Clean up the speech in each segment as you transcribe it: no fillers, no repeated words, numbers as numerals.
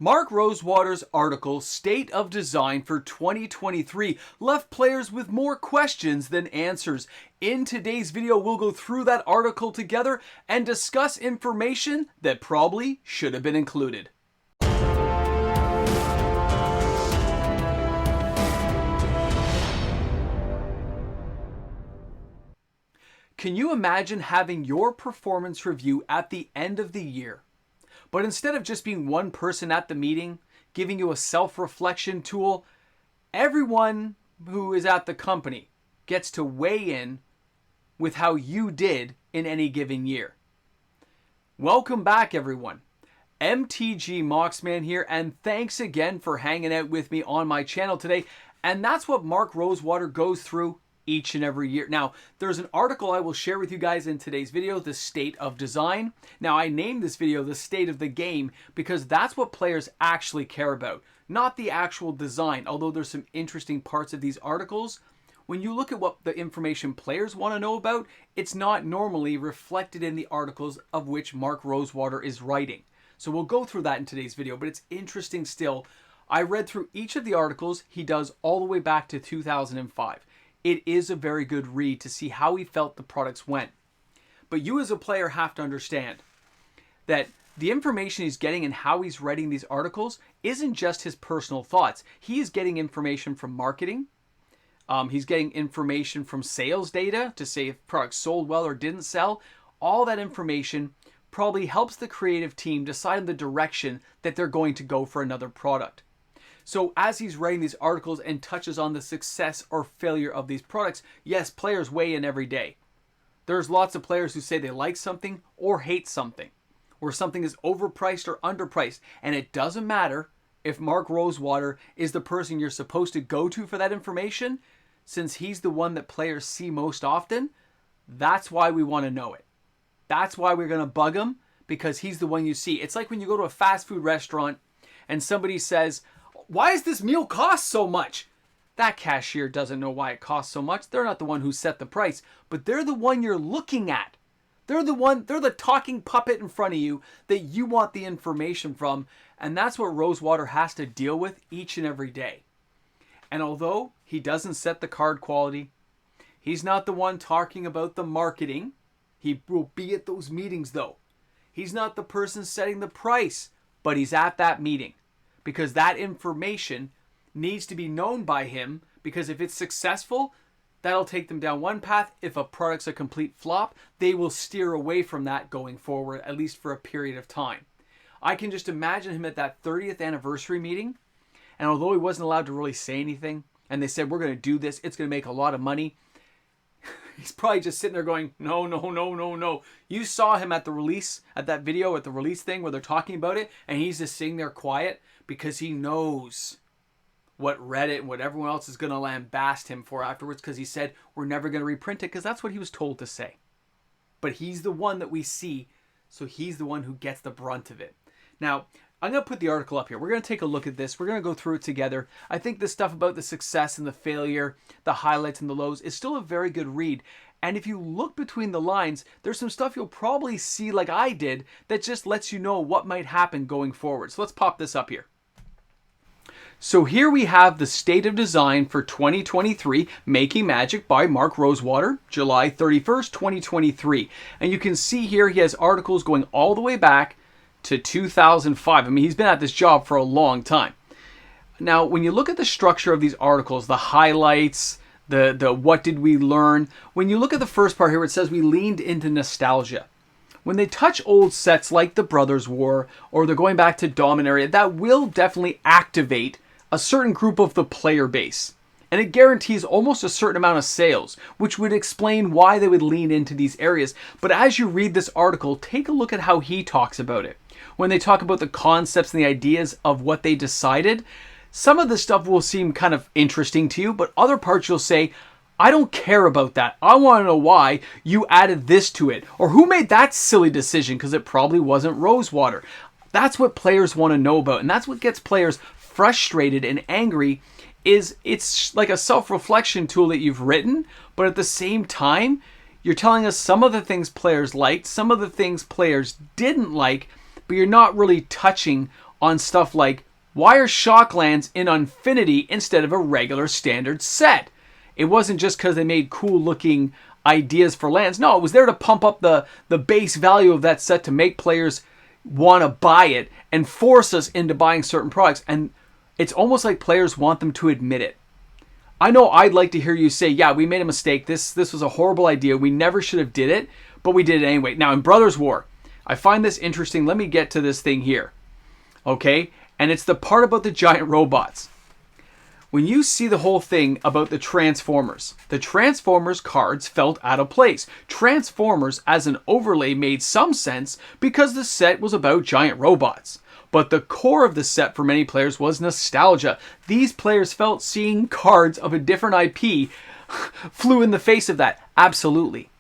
Mark Rosewater's article, State of Design for 2023, left players with more questions than answers. In today's video, we'll go through that article together and discuss information that probably should have been included. Can you imagine having your performance review at the end of the year? But instead of just being one person at the meeting, giving you a self-reflection tool, everyone who is at the company gets to weigh in with how you did in any given year. Welcome back, everyone. MTG Moxman here, and thanks again for hanging out with me on my channel today. And that's what Mark Rosewater goes through each and every year. Now, there's an article I will share with you guys in today's video, The State of Design. Now, I named this video The State of the Game because that's what players actually care about, not the actual design, although there's some interesting parts of these articles. When you look at what the information players want to know about, it's not normally reflected in the articles of which Mark Rosewater is writing. So we'll go through that in today's video, but it's interesting still. I read through each of the articles he does all the way back to 2005. It is a very good read to see how he felt the products went. But you as a player have to understand that the information he's getting and how he's writing these articles isn't just his personal thoughts. He is getting information from marketing. He's getting information from sales data to say if products sold well or didn't sell. All that information probably helps the creative team decide on the direction that they're going to go for another product. So as he's writing these articles and touches on the success or failure of these products, yes, players weigh in every day. There's lots of players who say they like something or hate something, or something is overpriced or underpriced. And it doesn't matter if Mark Rosewater is the person you're supposed to go to for that information, since he's the one that players see most often. That's why we want to know it. That's why we're going to bug him, because he's the one you see. It's like when you go to a fast food restaurant and somebody says, "Why does this meal cost so much?" That cashier doesn't know why it costs so much. They're not the one who set the price, but they're the one you're looking at. They're the talking puppet in front of you that you want the information from. And that's what Rosewater has to deal with each and every day. And although he doesn't set the card quality, he's not the one talking about the marketing. He will be at those meetings though. He's not the person setting the price, but he's at that meeting. Because that information needs to be known by him, because if it's successful, that'll take them down one path. If a product's a complete flop, they will steer away from that going forward, at least for a period of time. I can just imagine him at that 30th anniversary meeting, and although he wasn't allowed to really say anything, and they said, "We're going to do this, it's going to make a lot of money," he's probably just sitting there going, no, no, no, no, no. You saw him at the release, at that video, at the release thing where they're talking about it, and he's just sitting there quiet because he knows what Reddit and what everyone else is going to lambast him for afterwards, because he said, "We're never going to reprint it," because that's what he was told to say. But he's the one that we see, so he's the one who gets the brunt of it. Now, I'm going to put the article up here. We're going to take a look at this. We're going to go through it together. I think the stuff about the success and the failure, the highlights and the lows, is still a very good read. And if you look between the lines, there's some stuff you'll probably see like I did that just lets you know what might happen going forward. So let's pop this up here. So here we have the State of Design for 2023, Making Magic by Mark Rosewater, July 31st, 2023. And you can see here he has articles going all the way back to 2005. I mean, he's been at this job for a long time. Now, when you look at the structure of these articles, the highlights, the what did we learn, when you look at the first part here, it says we leaned into nostalgia. When they touch old sets like the Brothers War, or they're going back to Dominaria, that will definitely activate a certain group of the player base. And it guarantees almost a certain amount of sales, which would explain why they would lean into these areas. But as you read this article, take a look at how he talks about it. When they talk about the concepts and the ideas of what they decided, some of the stuff will seem kind of interesting to you, but other parts you'll say, "I don't care about that. I want to know why you added this to it, or who made that silly decision, because it probably wasn't Rosewater." That's what players want to know about, and that's what gets players frustrated and angry. Is it's like a self-reflection tool that you've written, but at the same time, you're telling us some of the things players liked, some of the things players didn't like, but you're not really touching on stuff like, why are Shocklands in Unfinity instead of a regular standard set? It wasn't just because they made cool looking ideas for lands. No, it was there to pump up the base value of that set to make players want to buy it and force us into buying certain products. And it's almost like players want them to admit it. I know I'd like to hear you say, yeah, we made a mistake. This was a horrible idea. We never should have did it, but we did it anyway. Now, in Brothers War, I find this interesting. Let me get to this thing here. Okay? And it's the part about the giant robots. When you see the whole thing about the Transformers cards felt out of place. Transformers as an overlay made some sense because the set was about giant robots. But the core of the set for many players was nostalgia. These players felt seeing cards of a different IP flew in the face of that. Absolutely.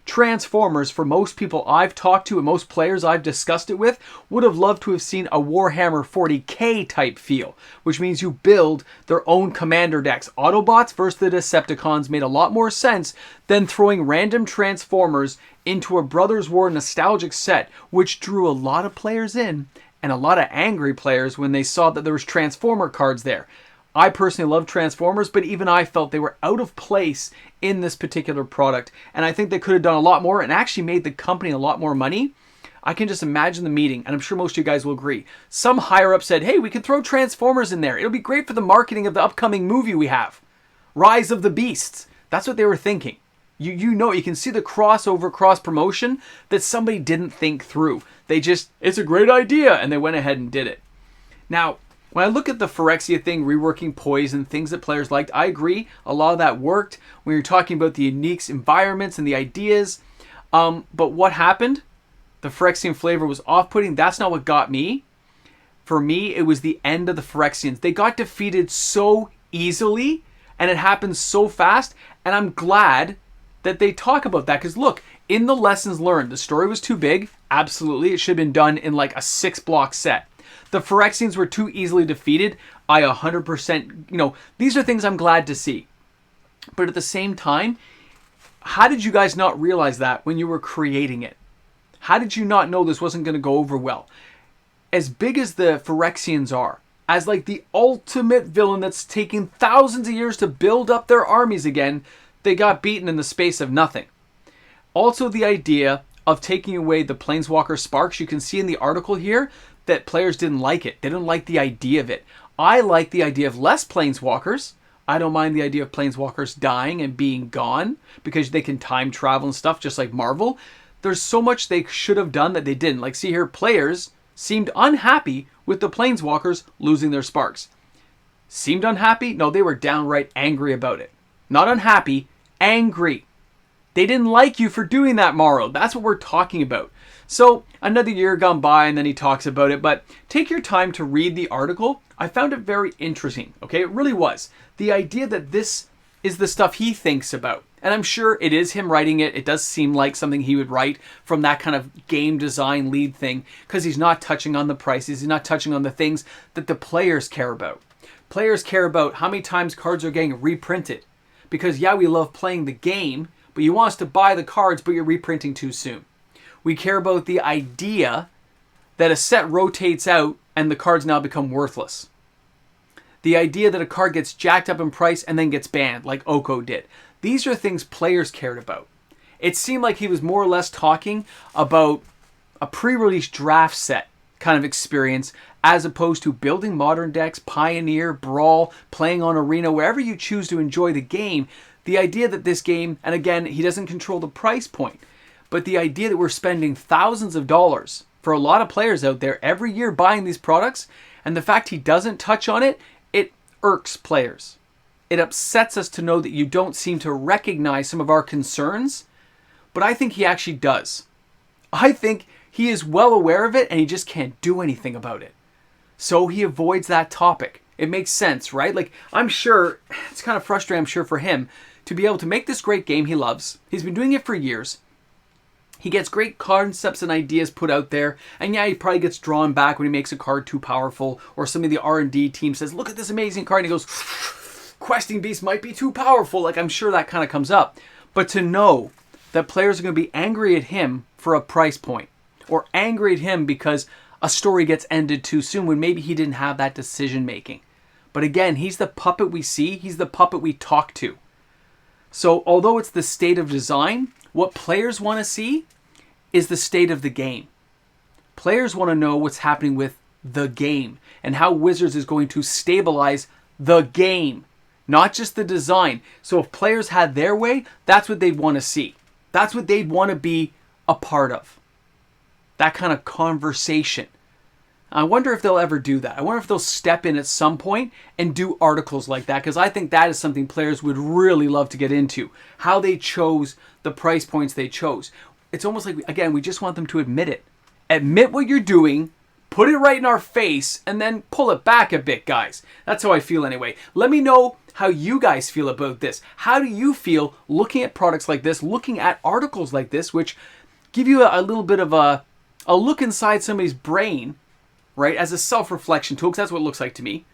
Transformers, for most people I've talked to and most players I've discussed it with, would have loved to have seen a Warhammer 40k type feel, which means you build their own commander decks. Autobots versus the Decepticons made a lot more sense than throwing random Transformers into a Brothers War nostalgic set, which drew a lot of players in and a lot of angry players when they saw that there was Transformer cards there. I personally love Transformers, but even I felt they were out of place in this particular product. And I think they could have done a lot more and actually made the company a lot more money. I can just imagine the meeting, and I'm sure most of you guys will agree. Some higher up said, hey, we could throw Transformers in there. It'll be great for the marketing of the upcoming movie we have. Rise of the Beasts. That's what they were thinking. You know, you can see the crossover, cross-promotion that somebody didn't think through. They just, it's a great idea, and they went ahead and did it. Now, when I look at the Phyrexia thing, reworking poison, things that players liked, I agree. A lot of that worked when you're talking about the unique environments and the ideas. But what happened? The Phyrexian flavor was off-putting. That's not what got me. For me, it was the end of the Phyrexians. They got defeated so easily, and it happened so fast. And I'm glad that they talk about that. Because look, in the lessons learned, the story was too big. Absolutely. It should have been done in like a 6-block set. The Phyrexians were too easily defeated. I 100%, these are things I'm glad to see. But at the same time, how did you guys not realize that when you were creating it? How did you not know this wasn't going to go over well? As big as the Phyrexians are, as like the ultimate villain that's taking thousands of years to build up their armies again, they got beaten in the space of nothing. Also, the idea of taking away the Planeswalker sparks, you can see in the article here, that players didn't like it. They didn't like the idea of it. I like the idea of less Planeswalkers. I don't mind the idea of Planeswalkers dying and being gone because they can time travel and stuff just like Marvel. There's so much they should have done that they didn't. Like, see here, players seemed unhappy with the Planeswalkers losing their sparks. Seemed unhappy? No, they were downright angry about it. Not unhappy, angry. They didn't like you for doing that, Morrow. That's what we're talking about. So another year gone by and then he talks about it, but take your time to read the article. I found it very interesting. Okay, it really was. The idea that this is the stuff he thinks about. And I'm sure it is him writing it. It does seem like something he would write from that kind of game design lead thing because he's not touching on the prices. He's not touching on the things that the players care about. Players care about how many times cards are getting reprinted. Because yeah, we love playing the game, but you want us to buy the cards, but you're reprinting too soon. We care about the idea that a set rotates out and the cards now become worthless. The idea that a card gets jacked up in price and then gets banned, like Oko did. These are things players cared about. It seemed like he was more or less talking about a pre-release draft set kind of experience as opposed to building modern decks, Pioneer, Brawl, playing on Arena, wherever you choose to enjoy the game. The idea that this game, and again, he doesn't control the price point, but the idea that we're spending thousands of dollars for a lot of players out there every year buying these products, and the fact he doesn't touch on it, it irks players. It upsets us to know that you don't seem to recognize some of our concerns, but I think he actually does. I think he is well aware of it and he just can't do anything about it. So he avoids that topic. It makes sense, right? Like, I'm sure, it's kind of frustrating, I'm sure, for him to be able to make this great game he loves. He's been doing it for years. He gets great concepts and ideas put out there. And yeah, he probably gets drawn back when he makes a card too powerful. Or some of the R&D team says, look at this amazing card. And he goes, Questing Beast might be too powerful. Like, I'm sure that kind of comes up. But to know that players are going to be angry at him for a price point. Or angry at him because a story gets ended too soon when maybe he didn't have that decision making. But again, he's the puppet we see. He's the puppet we talk to. So although it's the state of design, what players want to see is the state of the game. Players want to know what's happening with the game and how Wizards is going to stabilize the game, not just the design. So if players had their way, that's what they'd want to see. That's what they'd want to be a part of. That kind of conversation. I wonder if they'll ever do that. I wonder if they'll step in at some point and do articles like that, because I think that is something players would really love to get into. How they chose the price points they chose. It's almost like, again, we just want them to admit it. Admit what you're doing, put it right in our face, and then pull it back a bit, guys. That's how I feel anyway. Let me know how you guys feel about this. How do you feel looking at products like this, looking at articles like this, which give you a little bit of a look inside somebody's brain, right, as a self-reflection tool, because that's what it looks like to me,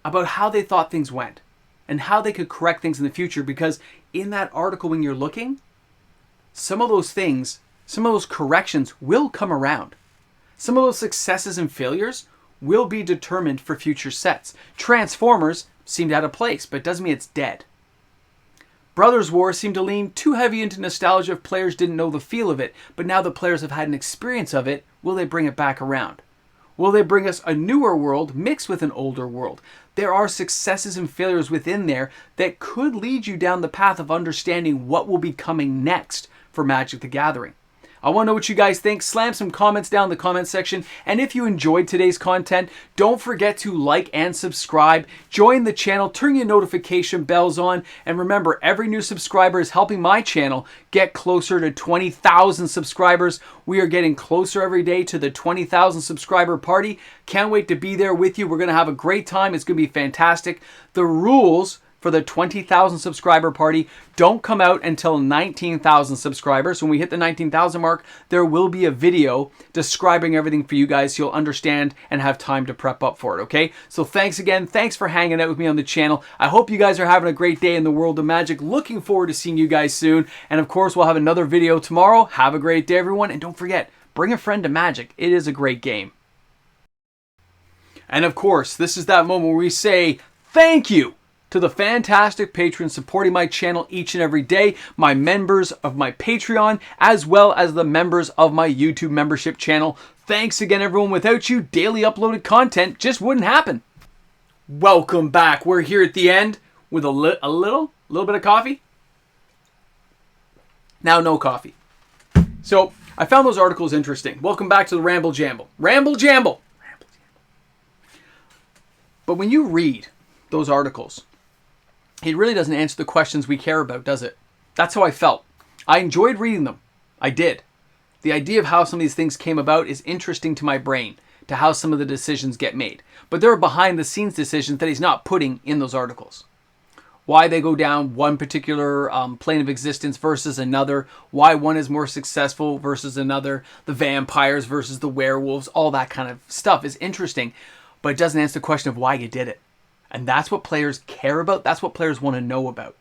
about how they thought things went and how they could correct things in the future. Because in that article, when you're looking, some of those things, some of those corrections will come around. Some of those successes and failures will be determined for future sets. Transformers seemed out of place, but it doesn't mean it's dead. Brothers War seemed to lean too heavy into nostalgia if players didn't know the feel of it, but now the players have had an experience of it, will they bring it back around? Will they bring us a newer world mixed with an older world? There are successes and failures within there that could lead you down the path of understanding what will be coming next for Magic the Gathering. I want to know what you guys think. Slam some comments down in the comment section. And if you enjoyed today's content, don't forget to like and subscribe. Join the channel, turn your notification bells on. And remember, every new subscriber is helping my channel get closer to 20,000 subscribers. We are getting closer every day to the 20,000 subscriber party. Can't wait to be there with you. We're going to have a great time. It's going to be fantastic. The rules for the 20,000 subscriber party don't come out until 19,000 subscribers. When we hit the 19,000 mark, there will be a video describing everything for you guys so you'll understand and have time to prep up for it, okay? So thanks again. Thanks for hanging out with me on the channel. I hope you guys are having a great day in the world of Magic. Looking forward to seeing you guys soon. And of course, we'll have another video tomorrow. Have a great day, everyone. And don't forget, bring a friend to Magic. It is a great game. And of course, this is that moment where we say thank you to the fantastic patrons supporting my channel each and every day, my members of my Patreon, as well as the members of my YouTube membership channel. Thanks again, everyone. Without you, daily uploaded content just wouldn't happen. Welcome back. We're here at the end with a little bit of coffee. Now, no coffee. So, I found those articles interesting. Welcome back to the Ramble Jamble. Ramble Jamble! But when you read those articles, it really doesn't answer the questions we care about, does it? That's how I felt. I enjoyed reading them. I did. The idea of how some of these things came about is interesting to my brain, to how some of the decisions get made. But there are behind-the-scenes decisions that he's not putting in those articles. Why they go down one particular plane of existence versus another, why one is more successful versus another, the vampires versus the werewolves, all that kind of stuff is interesting, but it doesn't answer the question of why you did it. And that's what players care about. That's what players want to know about.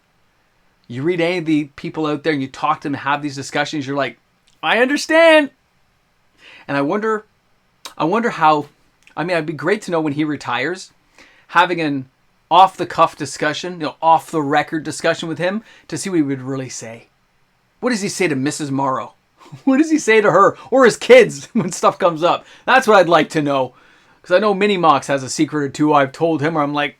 You read any of the people out there and you talk to them and have these discussions, you're like, I understand. And I wonder how, it'd be great to know when he retires, having an off-the-cuff discussion, off-the-record discussion with him to see what he would really say. What does he say to Mrs. Morrow? What does he say to her or his kids when stuff comes up? That's what I'd like to know. Because I know Minimox has a secret or two I've told him where I'm like,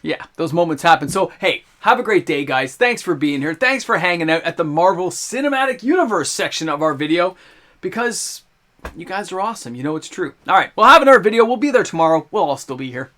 yeah, those moments happen. So, hey, have a great day, guys. Thanks for being here. Thanks for hanging out at the Marvel Cinematic Universe section of our video, because you guys are awesome. You know it's true. All right, we'll have another video. We'll be there tomorrow. We'll all still be here.